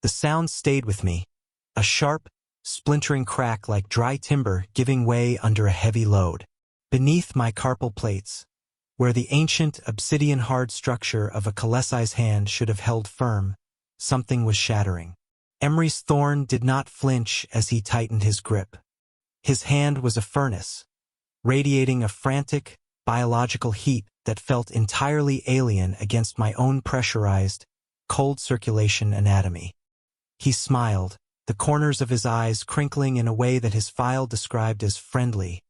The sound stayed with me, a sharp, splintering crack like dry timber giving way under a heavy load. Beneath my carpal plates, where the ancient obsidian-hard structure of a colosse's hand should have held firm, something was shattering. Emery's thorn did not flinch as he tightened his grip. His hand was a furnace, radiating a frantic, biological heat that felt entirely alien against my own pressurized, cold circulation anatomy. He smiled, the corners of his eyes crinkling in a way that his file described as friendly,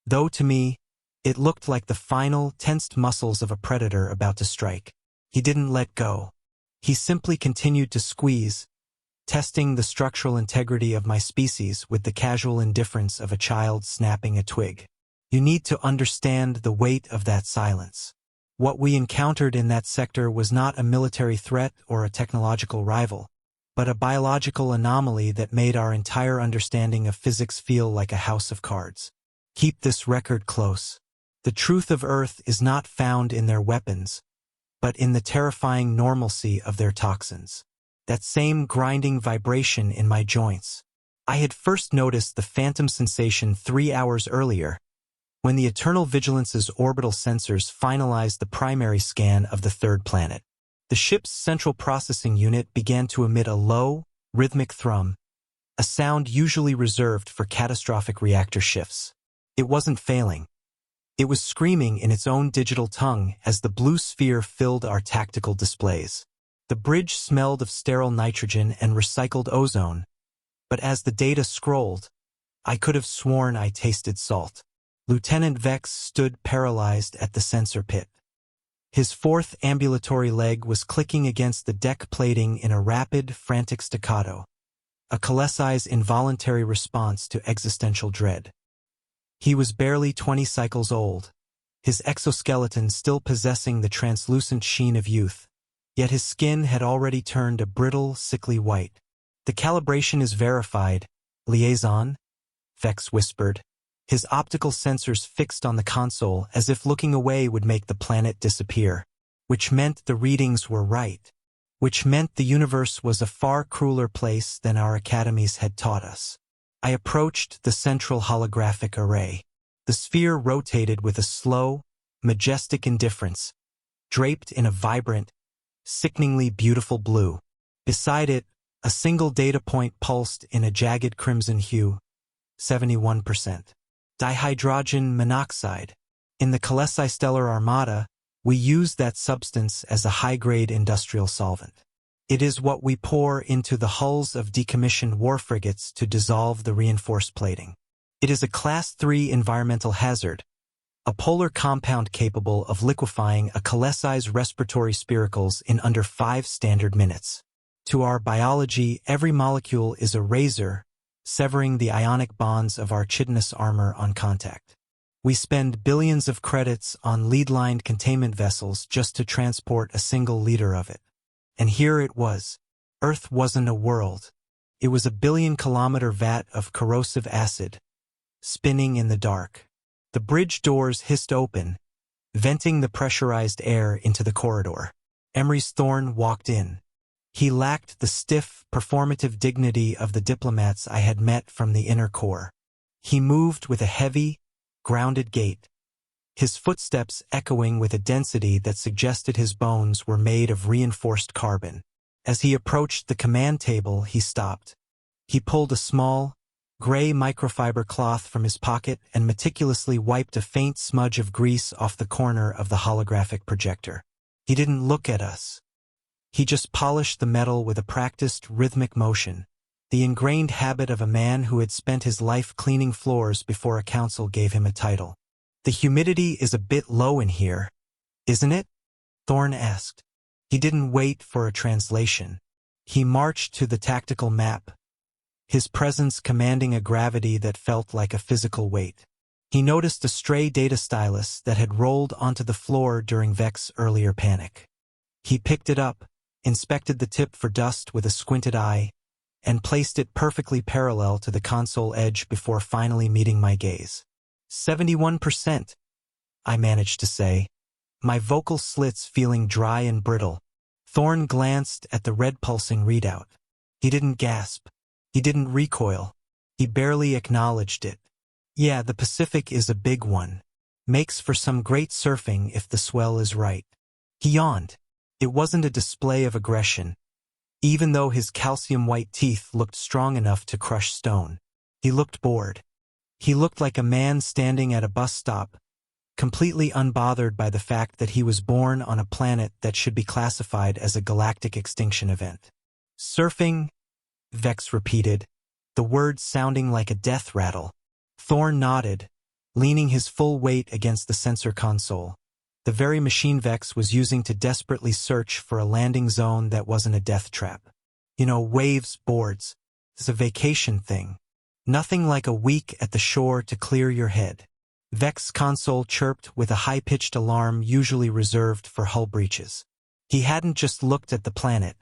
though to me, it looked like the final, tensed muscles of a predator about to strike. He didn't let go. He simply continued to squeeze, testing the structural integrity of my species with the casual indifference of a child snapping a twig. You need to understand the weight of that silence. What we encountered in that sector was not a military threat or a technological rival, but a biological anomaly that made our entire understanding of physics feel like a house of cards. Keep this record close. The truth of Earth is not found in their weapons, but in the terrifying normalcy of their toxins. That same grinding vibration in my joints. I had first noticed the phantom sensation 3 hours earlier, when the Eternal Vigilance's orbital sensors finalized the primary scan of the third planet. The ship's central processing unit began to emit a low, rhythmic thrum, a sound usually reserved for catastrophic reactor shifts. It wasn't failing. It was screaming in its own digital tongue as the blue sphere filled our tactical displays. The bridge smelled of sterile nitrogen and recycled ozone, but as the data scrolled, I could have sworn I tasted salt. Lieutenant Vex stood paralyzed at the sensor pit. His fourth ambulatory leg was clicking against the deck plating in a rapid, frantic staccato, a colosse's involuntary response to existential dread. He was barely 20 cycles old, his exoskeleton still possessing the translucent sheen of youth, yet his skin had already turned a brittle, sickly white. "The calibration is verified, liaison," Vex whispered, his optical sensors fixed on the console as if looking away would make the planet disappear. Which meant the readings were right. Which meant the universe was a far crueler place than our academies had taught us. I approached the central holographic array. The sphere rotated with a slow, majestic indifference, draped in a vibrant, sickeningly beautiful blue. Beside it, a single data point pulsed in a jagged crimson hue, 71%. Dihydrogen monoxide. In the Colossi Stellar Armada, we use that substance as a high-grade industrial solvent. It is what we pour into the hulls of decommissioned war frigates to dissolve the reinforced plating. It is a Class 3 environmental hazard, a polar compound capable of liquefying a colosse's respiratory spiracles in under 5 standard minutes. To our biology, every molecule is a razor, severing the ionic bonds of our chitinous armor on contact. We spend billions of credits on lead-lined containment vessels just to transport a single liter of it. And here it was. Earth wasn't a world. It was a billion-kilometer vat of corrosive acid, spinning in the dark. The bridge doors hissed open, venting the pressurized air into the corridor. Emery's Thorn walked in. He lacked the stiff, performative dignity of the diplomats I had met from the inner core. He moved with a heavy, grounded gait, his footsteps echoing with a density that suggested his bones were made of reinforced carbon. As he approached the command table, he stopped. He pulled a small, gray microfiber cloth from his pocket and meticulously wiped a faint smudge of grease off the corner of the holographic projector. He didn't look at us. He just polished the metal with a practiced, rhythmic motion, the ingrained habit of a man who had spent his life cleaning floors before a council gave him a title. "The humidity is a bit low in here, isn't it?" Thorn asked. He didn't wait for a translation. He marched to the tactical map, his presence commanding a gravity that felt like a physical weight. He noticed a stray data stylus that had rolled onto the floor during Vex's earlier panic. He picked it up, inspected the tip for dust with a squinted eye, and placed it perfectly parallel to the console edge before finally meeting my gaze. 71%, I managed to say, my vocal slits feeling dry and brittle. Thorn glanced at the red pulsing readout. He didn't gasp. He didn't recoil. He barely acknowledged it. Yeah, the Pacific is a big one. Makes for some great surfing if the swell is right. He yawned. It wasn't a display of aggression, even though his calcium-white teeth looked strong enough to crush stone. He looked bored. He looked like a man standing at a bus stop, completely unbothered by the fact that he was born on a planet that should be classified as a galactic extinction event. Surfing, Vex repeated, the words sounding like a death rattle. Thorn nodded, leaning his full weight against the sensor console, the very machine Vex was using to desperately search for a landing zone that wasn't a death trap. You know, waves, boards. It's a vacation thing. Nothing like a week at the shore to clear your head. Vex console chirped with a high-pitched alarm usually reserved for hull breaches. He hadn't just looked at the planet.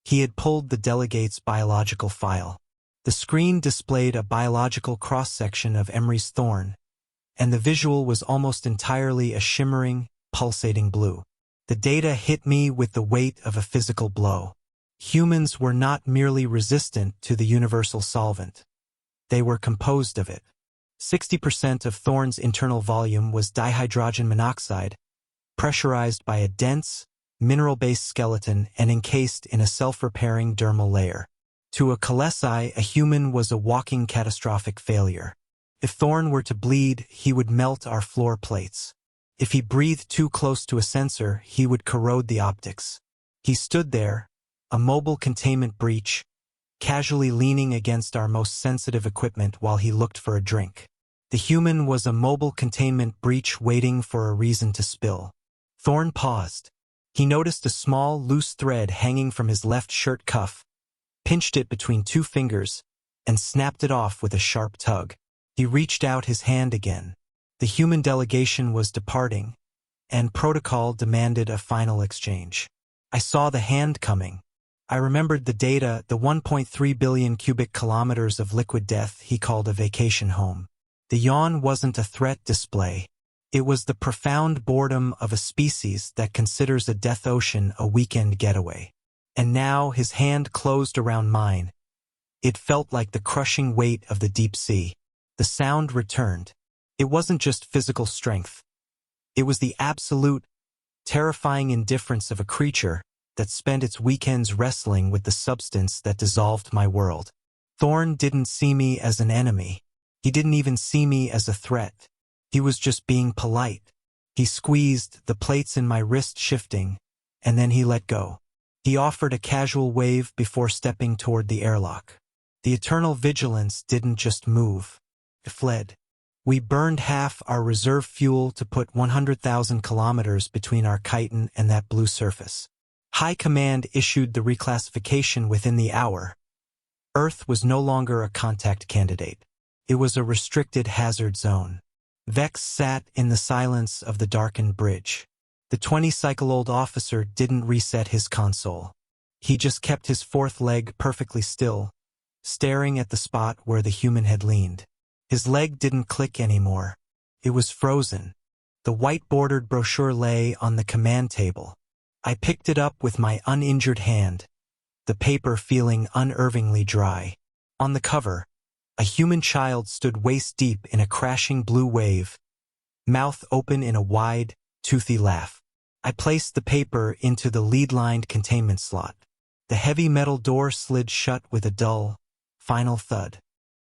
He had pulled the delegate's biological file. The screen displayed a biological cross-section of Emery's Thorn, and the visual was almost entirely a shimmering, pulsating blue. The data hit me with the weight of a physical blow. Humans were not merely resistant to the universal solvent. They were composed of it. 60% of Thorn's internal volume was dihydrogen monoxide, pressurized by a dense, mineral-based skeleton and encased in a self-repairing dermal layer. To a Colessi, a human was a walking catastrophic failure. If Thorn were to bleed, he would melt our floor plates. If he breathed too close to a sensor, he would corrode the optics. He stood there, a mobile containment breach, casually leaning against our most sensitive equipment while he looked for a drink. The human was a mobile containment breach waiting for a reason to spill. Thorn paused. He noticed a small, loose thread hanging from his left shirt cuff, pinched it between two fingers, and snapped it off with a sharp tug. He reached out his hand again. The human delegation was departing, and protocol demanded a final exchange. I saw the hand coming. I remembered the data, the 1.3 billion cubic kilometers of liquid death he called a vacation home. The yawn wasn't a threat display. It was the profound boredom of a species that considers a death ocean a weekend getaway. And now his hand closed around mine. It felt like the crushing weight of the deep sea. The sound returned. It wasn't just physical strength. It was the absolute, terrifying indifference of a creature that spent its weekends wrestling with the substance that dissolved my world. Thorn didn't see me as an enemy. He didn't even see me as a threat. He was just being polite. He squeezed, the plates in my wrist shifting, and then he let go. He offered a casual wave before stepping toward the airlock. The eternal vigilance didn't just move. It fled. We burned half our reserve fuel to put 100,000 kilometers between our chitin and that blue surface. High Command issued the reclassification within the hour. Earth was no longer a contact candidate. It was a restricted hazard zone. Vex sat in the silence of the darkened bridge. The 20-cycle-old officer didn't reset his console. He just kept his fourth leg perfectly still, staring at the spot where the human had leaned. His leg didn't click anymore. It was frozen. The white-bordered brochure lay on the command table. I picked it up with my uninjured hand, the paper feeling unervingly dry. On the cover, a human child stood waist-deep in a crashing blue wave, mouth open in a wide, toothy laugh. I placed the paper into the lead-lined containment slot. The heavy metal door slid shut with a dull, final thud.